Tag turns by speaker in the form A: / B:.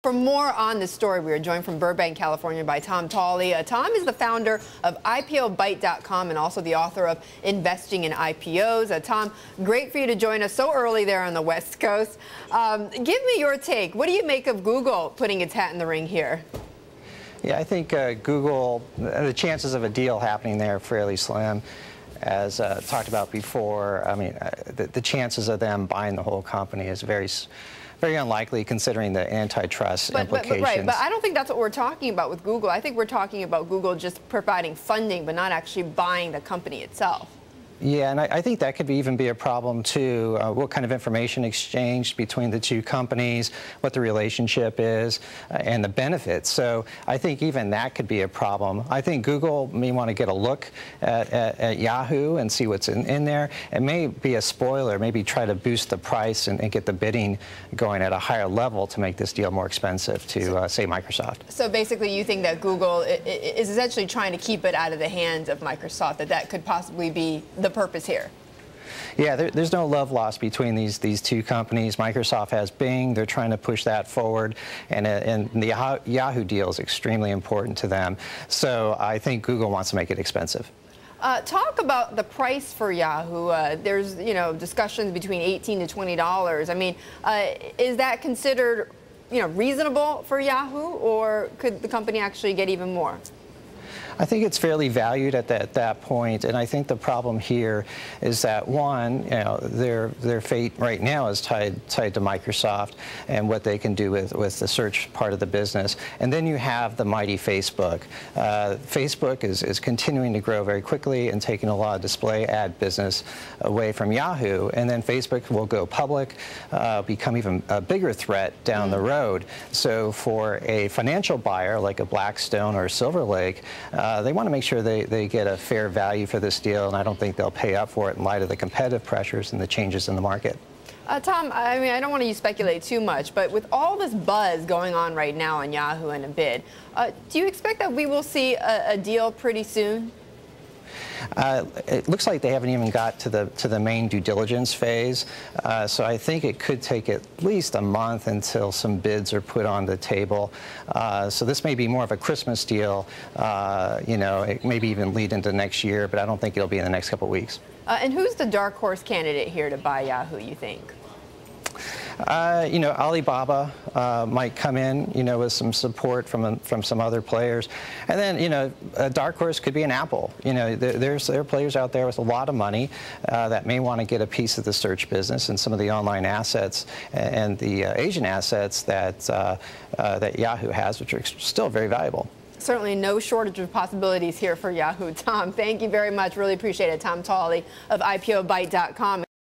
A: For more on this story, we are joined from Burbank, California by Tom Taulli. Tom is the founder of IPOBite.com and also the author of Investing in IPOs. Tom, great for you to join us so early there on the West Coast. Give me your take. What do you make of Google putting its hat in the ring here?
B: Yeah, I think Google, the chances of a deal happening there are fairly slim. As talked about before, I mean, the chances of them buying the whole company is very unlikely, considering the antitrust implications.
A: Right, but I don't think that's what we're talking about with Google. I think we're talking about Google just providing funding, but not actually buying the company itself.
B: Yeah, and I think that could even be a problem too. What kind of information exchanged between the two companies, what the relationship is, and the benefits. So I think even that could be a problem. I think Google may want to get a look at Yahoo and see what's in there. It may be a spoiler, maybe try to boost the price and get the bidding going at a higher level to make this deal more expensive to, say, Microsoft.
A: So basically you think that Google is essentially trying to keep it out of the hands of Microsoft, that could possibly be the purpose here?
B: Yeah, there's no love lost between these two companies. Microsoft has Bing. They're trying to push that forward, and the Yahoo deal is extremely important to them. So I think Google wants to make it expensive.
A: Talk about the price for Yahoo. There's, discussions between $18 to $20. I mean, is that considered, reasonable for Yahoo, or could the company actually get even more?
B: I think it's fairly valued at that point, and I think the problem here is that, one, their fate right now is tied to Microsoft and what they can do with the search part of the business. And then you have the mighty Facebook. Facebook is continuing to grow very quickly and taking a lot of display ad business away from Yahoo, and then Facebook will go public, become even a bigger threat down the road. So for a financial buyer like a Blackstone or Silver Lake, they want to make sure they get a fair value for this deal, and I don't think they'll pay up for it in light of the competitive pressures and the changes in the market.
A: Tom, I mean, I don't want you to speculate too much, but with all this buzz going on right now on Yahoo and a bid, do you expect that we will see a deal pretty soon?
B: It looks like they haven't even got to the main due diligence phase, so I think it could take at least a month until some bids are put on the table. So this may be more of a Christmas deal. It maybe even lead into next year, but I don't think it'll be in the next couple of weeks. And
A: who's the dark horse candidate here to buy Yahoo, you think?
B: Alibaba might come in, with some support from some other players, and then, a dark horse could be an Apple. There are players out there with a lot of money that may want to get a piece of the search business and some of the online assets and the Asian assets that Yahoo has, which are still very valuable.
A: Certainly no shortage of possibilities here for Yahoo. Tom, thank you very much. Really appreciate it. Tom Taulli of IPOBite.com.